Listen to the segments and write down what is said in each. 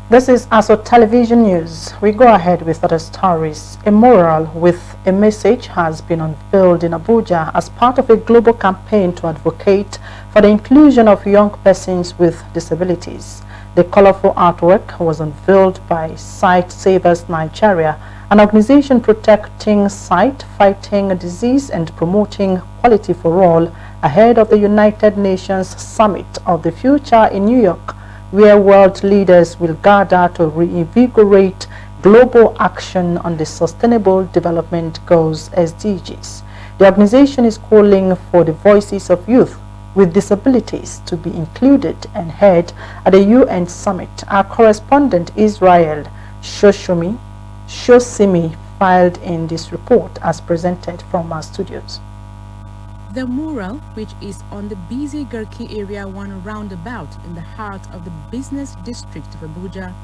This is ASO Television News. We go ahead with other stories. A mural with a message has been unveiled in Abuja as part of a global campaign to advocate for the inclusion of young persons with disabilities. The colorful artwork was unveiled by Sight Savers Nigeria, an organization protecting sight, fighting disease and promoting quality for all, ahead of the United Nations Summit of the Future in New York, where world leaders will gather to reinvigorate global action on the Sustainable Development Goals (SDGs). The organization is calling for the voices of youth with disabilities to be included and heard at the UN Summit. Our correspondent Israel Shoshimi filed in this report as presented from our studios. The mural, which is on the busy Garki Area 1 roundabout in the heart of the business district of Abuja,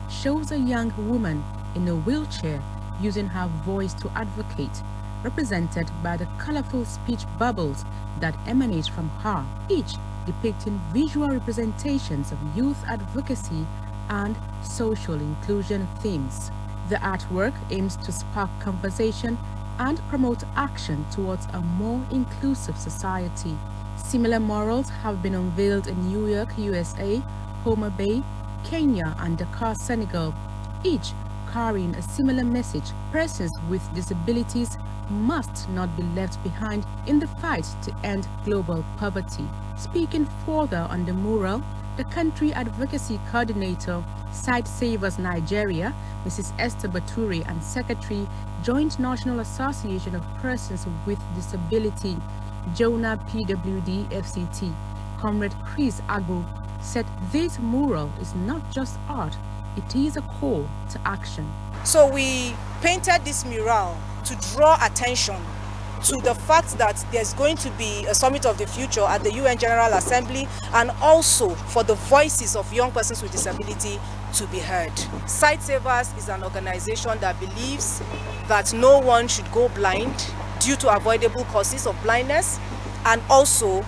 shows a young woman in a wheelchair using her voice to advocate, represented by the colorful speech bubbles that emanate from her, each depicting visual representations of youth advocacy and social inclusion themes. The artwork aims to spark conversation and promote action towards a more inclusive society. Similar murals have been unveiled in New York, USA, Homer Bay, Kenya, and Dakar, Senegal, each carrying a similar message: persons with disabilities must not be left behind in the fight to end global poverty. Speaking further on the mural, the country advocacy coordinator, Sight Savers Nigeria, Mrs. Esther Baturi, and Secretary, Joint National Association of Persons with Disability, Jonah PWD FCT, Comrade Chris Agbo, said this mural is not just art, it is a call to action. So we painted this mural to draw attention to the fact that there's going to be a summit of the future at the UN General Assembly, and also for the voices of young persons with disability to be heard. Sight Savers is an organization that believes that no one should go blind due to avoidable causes of blindness, and also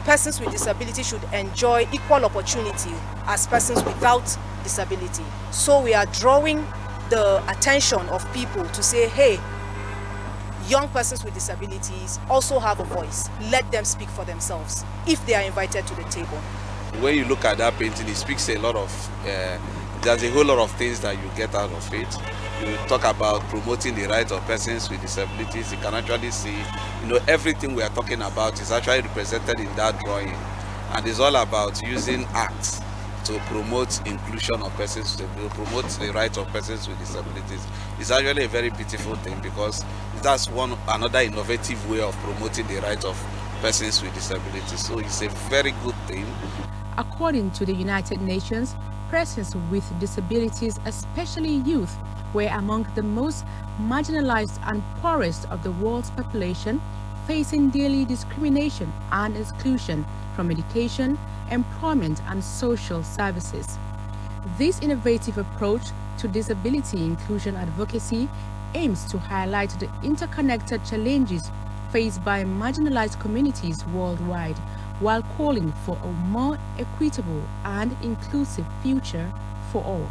persons with disability should enjoy equal opportunity as persons without disability. So we are drawing the attention of people to say, hey, young persons with disabilities also have a voice. Let them speak for themselves if they are invited to the table. When you look at that painting, it speaks a lot of, there's a whole lot of things that you get out of it. You talk about promoting the rights of persons with disabilities. You can actually see, everything we are talking about is actually represented in that drawing. And it's all about using arts to promote inclusion of persons, to promote the rights of persons with disabilities. It's actually a very beautiful thing, because that's another innovative way of promoting the rights of persons with disabilities. So it's a very good thing. According to the United Nations, persons with disabilities, especially youth, were among the most marginalized and poorest of the world's population, facing daily discrimination and exclusion from education, employment, and social services. This innovative approach to disability inclusion advocacy aims to highlight the interconnected challenges faced by marginalized communities worldwide, while calling for a more equitable and inclusive future for all.